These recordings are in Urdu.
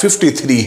53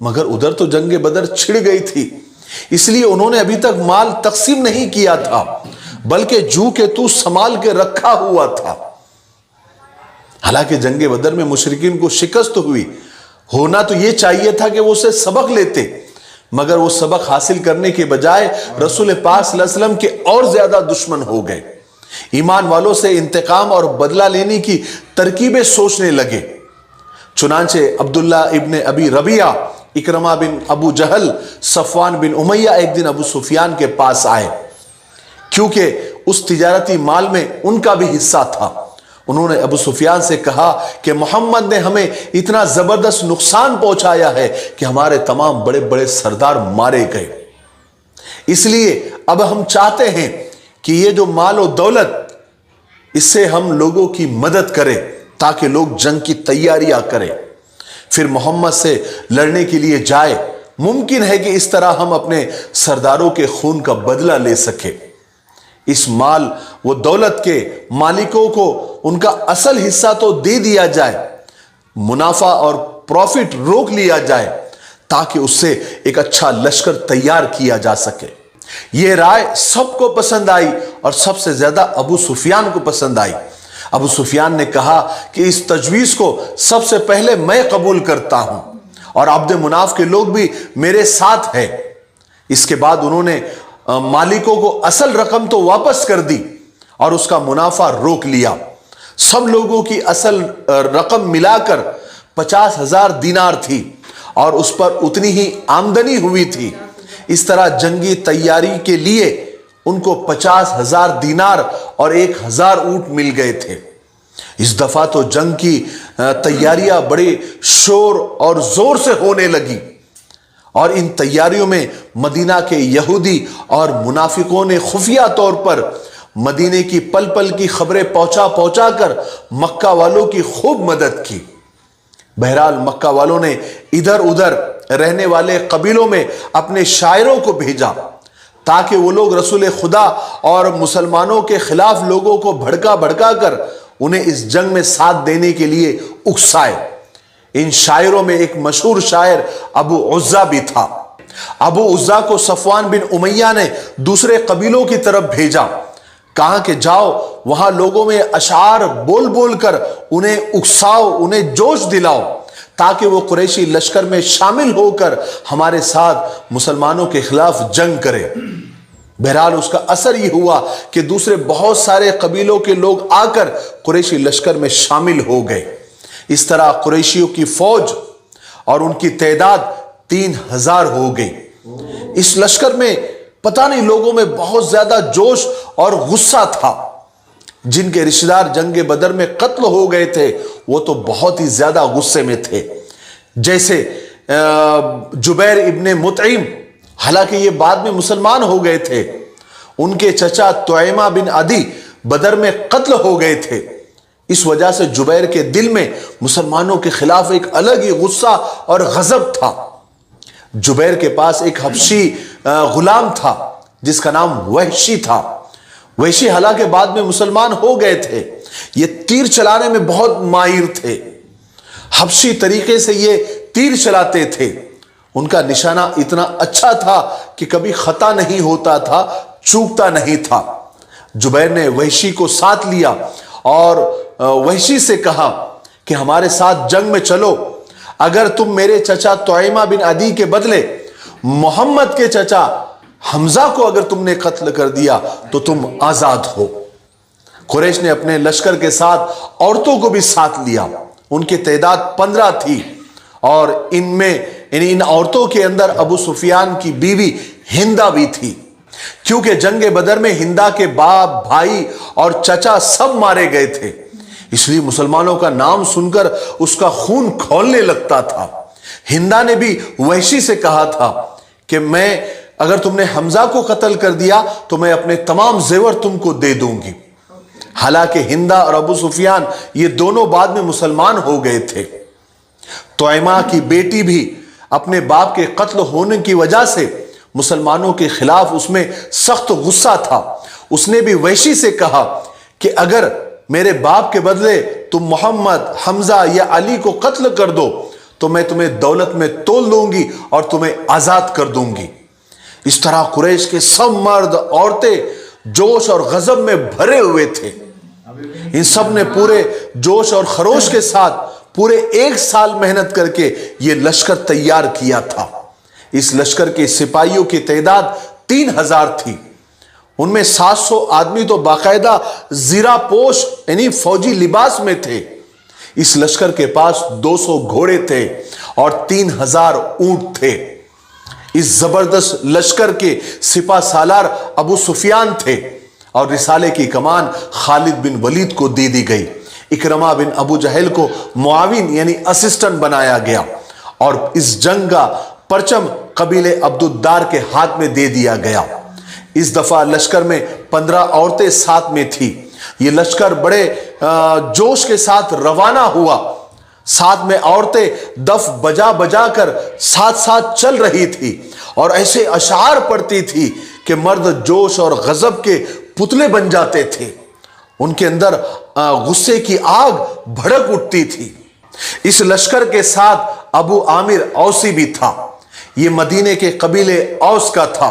مگر ادھر تو جنگ بدر چھڑ گئی تھی، اس لیے انہوں نے ابھی تک مال تقسیم نہیں کیا تھا، بلکہ جو کہ تو سنبھال کے رکھا ہوا تھا۔ حالانکہ جنگ بدر میں مشرکین کو شکست ہوئی، ہونا تو یہ چاہیے تھا کہ وہ اسے سبق لیتے، مگر وہ سبق حاصل کرنے کے بجائے رسول پاک صلی اللہ علیہ وسلم کے اور زیادہ دشمن ہو گئے، ایمان والوں سے انتقام اور بدلہ لینے کی ترکیبیں سوچنے لگے۔ چنانچہ عبداللہ ابن ابی ربیعہ، اکرمہ بن ابو جہل، صفوان بن امیہ ایک دن ابو سفیان کے پاس آئے، کیونکہ اس تجارتی مال میں ان کا بھی حصہ تھا۔ انہوں نے ابو سفیان سے کہا کہ محمد نے ہمیں اتنا زبردست نقصان پہنچایا ہے کہ ہمارے تمام بڑے بڑے سردار مارے گئے، اس لیے اب ہم چاہتے ہیں کہ یہ جو مال و دولت، اس سے ہم لوگوں کی مدد کریں تاکہ لوگ جنگ کی تیاریاں کریں، پھر محمد سے لڑنے کے لیے جائے۔ ممکن ہے کہ اس طرح ہم اپنے سرداروں کے خون کا بدلہ لے سکیں۔ اس مال و دولت کے مالکوں کو ان کا اصل حصہ تو دے دیا جائے، منافع اور پروفٹ روک لیا جائے تاکہ اس سے ایک اچھا لشکر تیار کیا جا سکے۔ یہ رائے سب کو پسند آئی اور سب سے زیادہ ابو سفیان کو پسند آئی۔ ابو سفیان نے کہا کہ اس تجویز کو سب سے پہلے میں قبول کرتا ہوں اور عبد مناف کے لوگ بھی میرے ساتھ ہیں۔ اس کے بعد انہوں نے مالکوں کو اصل رقم تو واپس کر دی اور اس کا منافع روک لیا۔ سب لوگوں کی اصل رقم ملا کر 50,000 دینار تھی اور اس پر اتنی ہی آمدنی ہوئی تھی۔ اس طرح جنگی تیاری کے لیے ان کو 50,000 دینار اور 1,000 اونٹ مل گئے تھے۔ اس دفعہ تو جنگ کی تیاریاں بڑے شور اور زور سے ہونے لگی اور ان تیاریوں میں مدینہ کے یہودی اور منافقوں نے خفیہ طور پر مدینے کی پل پل کی خبریں پہنچا کر مکہ والوں کی خوب مدد کی۔ بہرحال مکہ والوں نے ادھر ادھر رہنے والے قبیلوں میں اپنے شاعروں کو بھیجا تاکہ وہ لوگ رسول خدا اور مسلمانوں کے خلاف لوگوں کو بھڑکا کر انہیں اس جنگ میں ساتھ دینے کے لیے اکسائے۔ ان شاعروں میں ایک مشہور شاعر ابو عزہ بھی تھا۔ ابو عزہ کو صفوان بن امیہ نے دوسرے قبیلوں کی طرف بھیجا، کہا کہ جاؤ وہاں لوگوں میں اشعار بول بول کر انہیں اکساؤ، انہیں جوش دلاؤ تاکہ وہ قریشی لشکر میں شامل ہو کر ہمارے ساتھ مسلمانوں کے خلاف جنگ کرے۔ بہرحال اس کا اثر یہ ہوا کہ دوسرے بہت سارے قبیلوں کے لوگ آ کر قریشی لشکر میں شامل ہو گئے۔ اس طرح قریشیوں کی فوج اور ان کی تعداد 3,000 ہو گئی۔ اس لشکر میں پتہ نہیں لوگوں میں بہت زیادہ جوش اور غصہ تھا۔ جن کے رشتہ دار جنگ بدر میں قتل ہو گئے تھے وہ تو بہت ہی زیادہ غصے میں تھے، جیسے جبیر ابن مطعم، حالانکہ یہ بعد میں مسلمان ہو گئے تھے۔ ان کے چچا طعیمہ بن عدی بدر میں قتل ہو گئے تھے۔ اس وجہ سے جبیر کے دل میں مسلمانوں کے خلاف ایک الگ ہی غصہ اور غضب تھا۔ جبیر کے پاس ایک حبشی غلام تھا جس کا نام وحشی تھا۔ وحشی حالانکہ بعد میں مسلمان ہو گئے تھے، یہ تیر چلانے میں بہت ماہر تھے۔ حبشی طریقے سے یہ تیر چلاتے تھے، ان کا نشانہ اتنا اچھا تھا کہ کبھی خطا نہیں ہوتا تھا، چوکتا نہیں تھا۔ جبیر نے وحشی کو ساتھ لیا اور وحشی سے کہا کہ ہمارے ساتھ جنگ میں چلو، اگر تم میرے چچا طعیمہ بن عدی کے بدلے محمد کے چچا حمزہ کو اگر تم نے قتل کر دیا تو تم آزاد ہو۔ قریش نے اپنے لشکر کے ساتھ عورتوں کو بھی ساتھ لیا، ان کی تعداد 15 تھی اور ان عورتوں کے اندر ابو سفیان کی بیوی ہندہ بھی تھی، کیونکہ جنگ بدر میں ہندہ کے باپ، بھائی اور چچا سب مارے گئے تھے، اس لیے مسلمانوں کا نام سن کر اس کا خون کھولنے لگتا تھا۔ ہندہ نے بھی وحشی سے کہا تھا کہ اگر تم نے حمزہ کو قتل کر دیا تو میں اپنے تمام زیور تم کو دے دوں گی۔ حالانکہ ہندہ اور ابو سفیان یہ دونوں بعد میں مسلمان ہو گئے تھے۔ طعیمہ کی بیٹی بھی اپنے باپ کے قتل ہونے کی وجہ سے مسلمانوں کے خلاف اس میں سخت غصہ تھا۔ اس نے بھی وحشی سے کہا کہ اگر میرے باپ کے بدلے تم محمد، حمزہ یا علی کو قتل کر دو تو میں تمہیں دولت میں تول دوں گی اور تمہیں آزاد کر دوں گی۔ اس طرح قریش کے سب مرد عورتیں جوش اور غضب میں بھرے ہوئے تھے۔ ان سب نے پورے جوش اور خروش کے ساتھ پورے 1 سال محنت کر کے یہ لشکر تیار کیا تھا۔ اس لشکر کے سپاہیوں کی تعداد 3000 تھی۔ ان میں 700 آدمی تو باقاعدہ زیرہ پوش یعنی فوجی لباس میں تھے۔ اس لشکر کے پاس 200 گھوڑے تھے اور 3000 اونٹ تھے۔ اس زبردست لشکر کے سپہ سالار ابو سفیان تھے اور رسالے کی کمان خالد بن ولید کو دے دی گئی۔ اکرمہ بن ابو جہل کو معاون یعنی اسسٹنٹ بنایا گیا اور اس جنگ کا پرچم قبیلے عبد الدار کے ہاتھ میں دے دیا گیا۔ اس دفعہ لشکر میں 15 عورتیں ساتھ میں تھی۔ یہ لشکر بڑے جوش کے ساتھ روانہ ہوا۔ ساتھ میں عورتیں دف بجا بجا کر ساتھ ساتھ چل رہی تھی اور ایسے اشعار پڑھتی تھی کہ مرد جوش اور غضب کے پتلے بن جاتے تھے۔ ان کے اندر غصے کی آگ بھڑک اٹھتی تھی۔ اس لشکر کے ساتھ ابو عامر اوسی بھی تھا۔ یہ مدینے کے قبیلے اوس کا تھا۔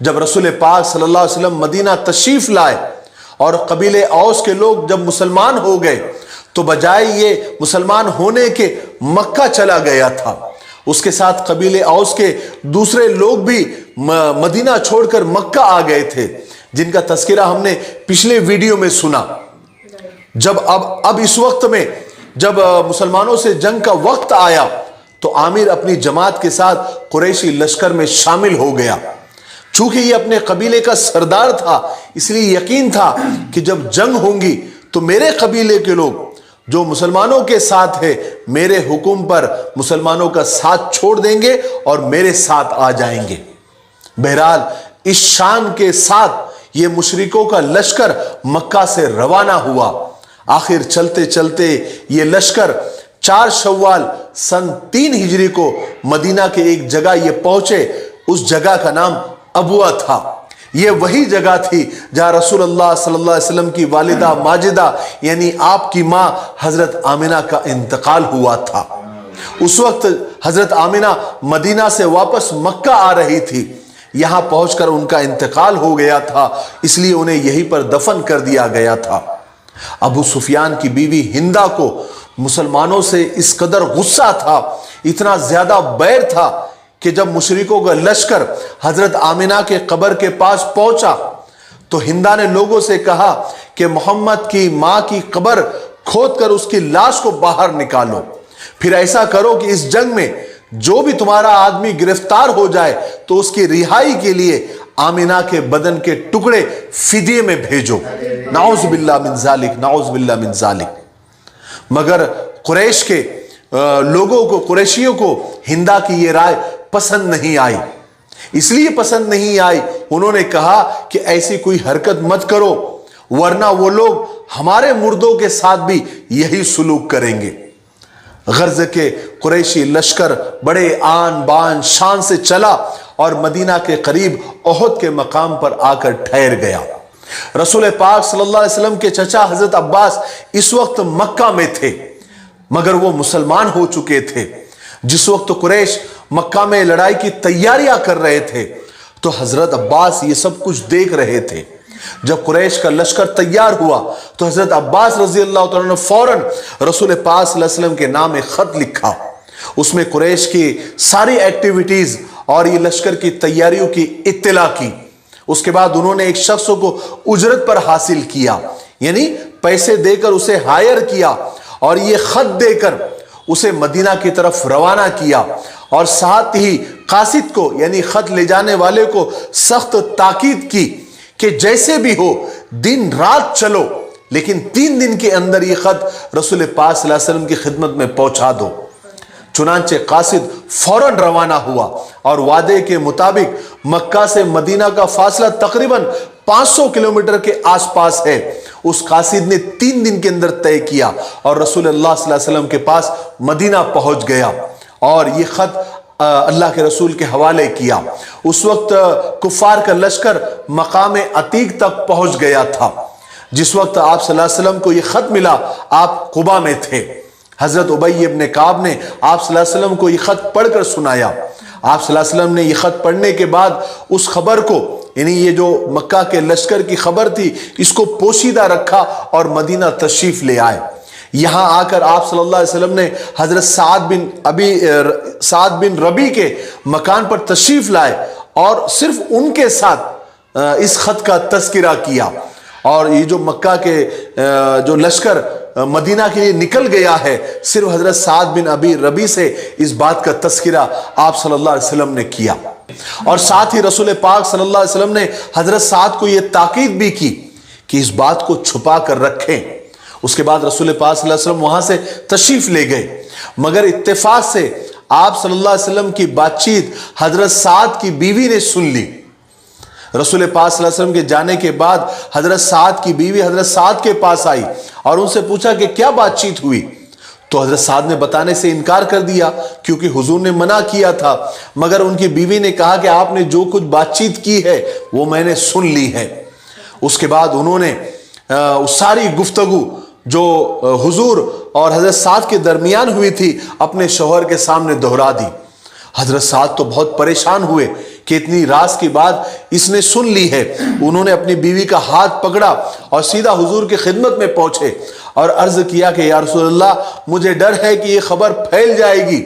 جب رسول پاک صلی اللہ علیہ وسلم مدینہ تشریف لائے اور قبیلے اوس کے لوگ جب مسلمان ہو گئے تو بجائے یہ مسلمان ہونے کے مکہ چلا گیا تھا۔ اس کے ساتھ قبیلے اوس کے دوسرے لوگ بھی مدینہ چھوڑ کر مکہ آ گئے تھے، جن کا تذکرہ ہم نے پچھلے ویڈیو میں سنا۔ جب اب اس وقت میں جب مسلمانوں سے جنگ کا وقت آیا تو عامر اپنی جماعت کے ساتھ قریشی لشکر میں شامل ہو گیا۔ چونکہ یہ اپنے قبیلے کا سردار تھا، اس لیے یقین تھا کہ جب جنگ ہوں گی تو میرے قبیلے کے لوگ جو مسلمانوں کے ساتھ ہے میرے حکم پر مسلمانوں کا ساتھ چھوڑ دیں گے اور میرے ساتھ آ جائیں گے۔ بہرحال اس شان کے ساتھ یہ مشرکوں کا لشکر مکہ سے روانہ ہوا۔ آخر چلتے چلتے یہ لشکر 4 شوال سن 3 ہجری کو مدینہ کے ایک جگہ یہ پہنچے۔ اس جگہ کا نام ابوا تھا۔ یہ وہی جگہ تھی جہاں رسول اللہ صلی اللہ علیہ وسلم کی والدہ ماجدہ یعنی آپ کی ماں حضرت آمنہ کا انتقال ہوا تھا۔ اس وقت حضرت آمنہ مدینہ سے واپس مکہ آ رہی تھی۔ یہاں پہنچ کر ان کا انتقال ہو گیا تھا، اس لیے انہیں یہیں پر دفن کر دیا گیا تھا۔ ابو سفیان کی بیوی ہندہ کو مسلمانوں سے اس قدر غصہ تھا، اتنا زیادہ بیر تھا کہ جب مشرکوں کا لشکر حضرت آمنہ کے قبر کے پاس پہنچا تو ہندہ نے لوگوں سے کہا کہ محمد کی ماں کی قبر کھود کر اس کی لاش کو باہر نکالو، پھر ایسا کرو کہ اس جنگ میں جو بھی تمہارا آدمی گرفتار ہو جائے تو اس کی رہائی کے لیے آمنہ کے بدن کے ٹکڑے فدیے میں بھیجو۔ نعوذ باللہ من ذالک، نعوذ باللہ من ذالک۔ مگر قریش کے لوگوں کو، قریشیوں کو ہندہ کی یہ رائے پسند نہیں آئی۔ اس لیے پسند نہیں آئی، انہوں نے کہا کہ ایسی کوئی حرکت مت کرو ورنہ وہ لوگ ہمارے مردوں کے ساتھ بھی یہی سلوک کریں گے۔ غرض کے قریشی لشکر بڑے آن بان شان سے چلا اور مدینہ کے قریب احد کے مقام پر آ کر ٹھہر گیا۔ رسول پاک صلی اللہ علیہ وسلم کے چچا حضرت عباس اس وقت مکہ میں تھے، مگر وہ مسلمان ہو چکے تھے۔ جس وقت قریش مکہ میں لڑائی کی تیاریاں کر رہے تھے تو حضرت عباس یہ سب کچھ دیکھ رہے تھے۔ جب قریش کا لشکر تیار ہوا تو حضرت عباس رضی اللہ تعالیٰ نے فوراً رسول پاک صلی اللہ علیہ وسلم کے نام ایک خط لکھا۔ اس میں قریش کی ساری ایکٹیویٹیز اور یہ لشکر کی تیاریوں کی اطلاع کی۔ اس کے بعد انہوں نے ایک شخص کو اجرت پر حاصل کیا، یعنی پیسے دے کر اسے ہائر کیا اور یہ خط دے کر اسے مدینہ کی طرف روانہ کیا، اور ساتھ ہی قاصد کو یعنی خط لے جانے والے کو سخت تاکید کی کہ جیسے بھی ہو دن رات چلو لیکن 3 دن کے اندر یہ خط رسول پاک صلی اللہ علیہ وسلم کی خدمت میں پہنچا دو۔ چنانچہ قاصد فوراً روانہ ہوا اور وعدے کے مطابق مکہ سے مدینہ کا فاصلہ تقریباً 500 کلومیٹر کے آس پاس ہے۔ اس قاصد نے 3 دن کے اندر طے کیا اور رسول اللہ صلی اللہ علیہ وسلم کے پاس مدینہ پہنچ گیا اور یہ خط اللہ کے رسول کے حوالے کیا۔ اس وقت کفار کا لشکر مقام عتیق تک پہنچ گیا تھا۔ جس وقت آپ صلی اللہ علیہ وسلم کو یہ خط ملا آپ قباء میں تھے۔ حضرت ابی ابن کعب نے آپ صلی اللہ علیہ وسلم کو یہ خط پڑھ کر سنایا۔ آپ صلی اللہ علیہ وسلم نے یہ خط پڑھنے کے بعد اس خبر کو، یعنی یہ جو مکہ کے لشکر کی خبر تھی، اس کو پوشیدہ رکھا اور مدینہ تشریف لے آئے۔ یہاں آ کر آپ صلی اللہ علیہ وسلم نے حضرت سعد بن ربی کے مکان پر تشریف لائے اور صرف ان کے ساتھ اس خط کا تذکرہ کیا، اور یہ جو مکہ کے جو لشکر مدینہ کے لیے نکل گیا ہے، صرف حضرت سعد بن ابی ربی سے اس بات کا تذکرہ آپ صلی اللہ علیہ وسلم نے کیا۔ اور ساتھ ہی رسول پاک صلی اللہ علیہ وسلم نے حضرت سعد کو یہ تاکید بھی کی کہ اس بات کو چھپا کر رکھیں۔ اس کے بعد رسول پاک صلی اللہ علیہ وسلم وہاں سے تشریف لے گئے، مگر اتفاق سے آپ صلی اللہ علیہ وسلم کی بات چیت حضرت سعد کی بیوی نے سن لی۔ رسول پاک صلی اللہ علیہ وسلم کے جانے کے بعد حضرت سعد کی بیوی حضرت سعد کے پاس آئی اور ان سے پوچھا کہ کیا بات چیت ہوئی؟ تو حضرت سعد نے بتانے سے انکار کر دیا کیونکہ حضور نے منع کیا تھا، مگر ان کی بیوی نے کہا کہ آپ نے جو کچھ بات چیت کی ہے وہ میں نے سن لی ہے۔ اس کے بعد انہوں نے ساری گفتگو جو حضور اور حضرت سعد کے درمیان ہوئی تھی اپنے شوہر کے سامنے دہرا دی۔ حضرت سعد تو بہت پریشان ہوئے کہ اتنی راز کی بات اس نے سن لی ہے۔ انہوں نے اپنی بیوی کا ہاتھ پکڑا اور سیدھا حضور کی خدمت میں پہنچے اور عرض کیا کہ یا رسول اللہ، مجھے ڈر ہے کہ یہ خبر پھیل جائے گی،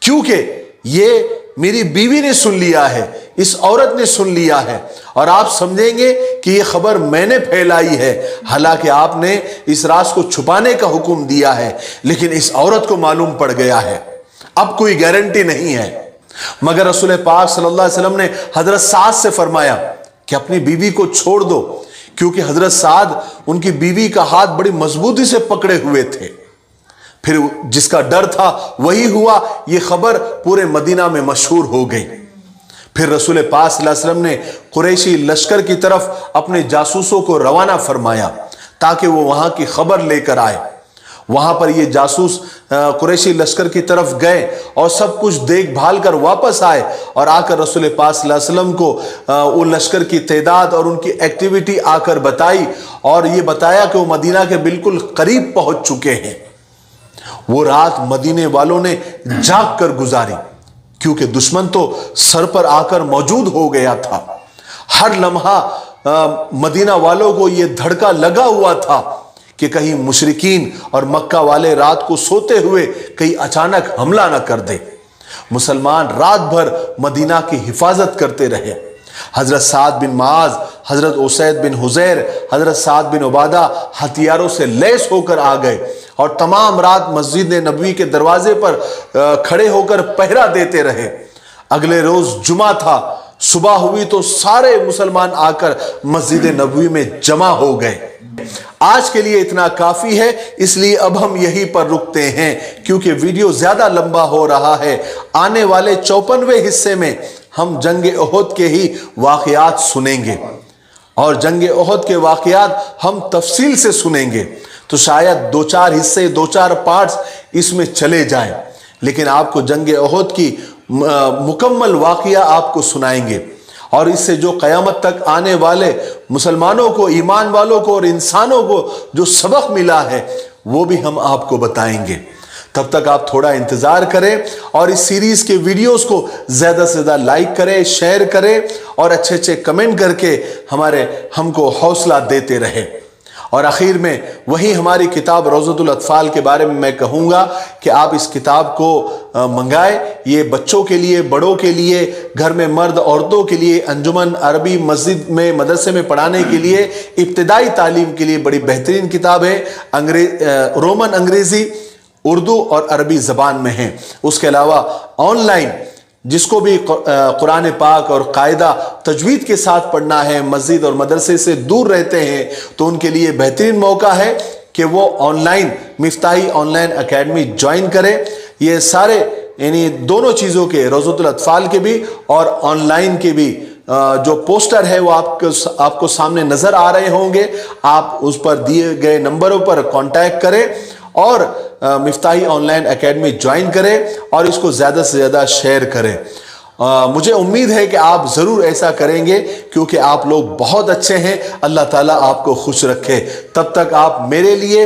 کیونکہ یہ میری بیوی نے سن لیا ہے، اس عورت نے سن لیا ہے، اور آپ سمجھیں گے کہ یہ خبر میں نے پھیلائی ہے، حالانکہ آپ نے اس راز کو چھپانے کا حکم دیا ہے، لیکن اس عورت کو معلوم پڑ گیا ہے، اب کوئی گارنٹی نہیں ہے۔ مگر رسول پاک صلی اللہ علیہ وسلم نے حضرت سعد سے فرمایا کہ اپنی بیوی کو چھوڑ دو، کیونکہ حضرت سعد ان کی بیوی کا ہاتھ بڑی مضبوطی سے پکڑے ہوئے تھے۔ پھر جس کا ڈر تھا وہی ہوا، یہ خبر پورے مدینہ میں مشہور ہو گئی۔ پھر رسول پاک صلی اللہ علیہ وسلم نے قریشی لشکر کی طرف اپنے جاسوسوں کو روانہ فرمایا تاکہ وہ وہاں کی خبر لے کر آئے۔ وہاں پر یہ جاسوس قریشی لشکر کی طرف گئے اور سب کچھ دیکھ بھال کر واپس آئے اور آ کر رسول پاک صلی اللہ علیہ وسلم کو وہ لشکر کی تعداد اور ان کی ایکٹیویٹی آ کر بتائی، اور یہ بتایا کہ وہ مدینہ کے بالکل قریب پہنچ چکے ہیں۔ وہ رات مدینے والوں نے جاگ کر گزاری، کیونکہ دشمن تو سر پر آ کر موجود ہو گیا تھا۔ ہر لمحہ مدینہ والوں کو یہ دھڑکا لگا ہوا تھا کہ کہیں مشرکین اور مکہ والے رات کو سوتے ہوئے کہیں اچانک حملہ نہ کر دے۔ مسلمان رات بھر مدینہ کی حفاظت کرتے رہے۔ حضرت سعد بن معاذ، حضرت اسید بن حضیر، حضرت سعد بن عبادہ ہتھیاروں سے لیس ہو کر آ گئے اور تمام رات مسجد نبوی کے دروازے پر کھڑے ہو کر پہرا دیتے رہے۔ اگلے روز جمعہ تھا، صبح ہوئی تو سارے مسلمان آ کر مسجد نبوی میں جمع ہو گئے۔ آج کے لیے اتنا کافی ہے، اس لیے اب ہم یہیں پر رکتے ہیں کیونکہ ویڈیو زیادہ لمبا ہو رہا ہے۔ آنے والے 54ویں حصے میں ہم جنگ احد کے ہی واقعات سنیں گے، اور جنگ احد کے واقعات ہم تفصیل سے سنیں گے، تو شاید 2-4 حصے 2-4 پارٹس اس میں چلے جائیں، لیکن آپ کو جنگ احد کی مکمل واقعہ آپ کو سنائیں گے، اور اس سے جو قیامت تک آنے والے مسلمانوں کو، ایمان والوں کو اور انسانوں کو جو سبق ملا ہے وہ بھی ہم آپ کو بتائیں گے۔ تب تک آپ تھوڑا انتظار کریں اور اس سیریز کے ویڈیوز کو زیادہ سے زیادہ لائک کریں، شیئر کریں اور اچھے اچھے کمنٹ کر کے ہم کو حوصلہ دیتے رہیں۔ اور آخر میں وہی ہماری کتاب روضۃ الاطفال کے بارے میں کہوں گا کہ آپ اس کتاب کو منگائیں۔ یہ بچوں کے لیے، بڑوں کے لیے، گھر میں مرد عورتوں کے لیے، انجمن عربی مسجد میں مدرسے میں پڑھانے کے لیے، ابتدائی تعلیم کے لیے بڑی بہترین کتاب ہے۔ رومن، انگریزی، اردو اور عربی زبان میں ہیں۔ اس کے علاوہ آن لائن جس کو بھی قرآن پاک اور قاعدہ تجوید کے ساتھ پڑھنا ہے، مسجد اور مدرسے سے دور رہتے ہیں، تو ان کے لیے بہترین موقع ہے کہ وہ online Miftahi online academy join کریں۔ یہ سارے یعنی دونوں چیزوں کے، روضۃ الاطفال کے بھی اور آن لائن کے بھی جو پوسٹر ہے وہ آپ کو سامنے نظر آ رہے ہوں گے۔ آپ اس پر دیے گئے نمبروں پر کانٹیکٹ کریں اور مفتاحی آن لائن اکیڈمی جوائن کریں اور اس کو زیادہ سے زیادہ شیئر کریں۔ مجھے امید ہے کہ آپ ضرور ایسا کریں گے کیونکہ آپ لوگ بہت اچھے ہیں۔ اللہ تعالیٰ آپ کو خوش رکھے۔ تب تک آپ میرے لیے،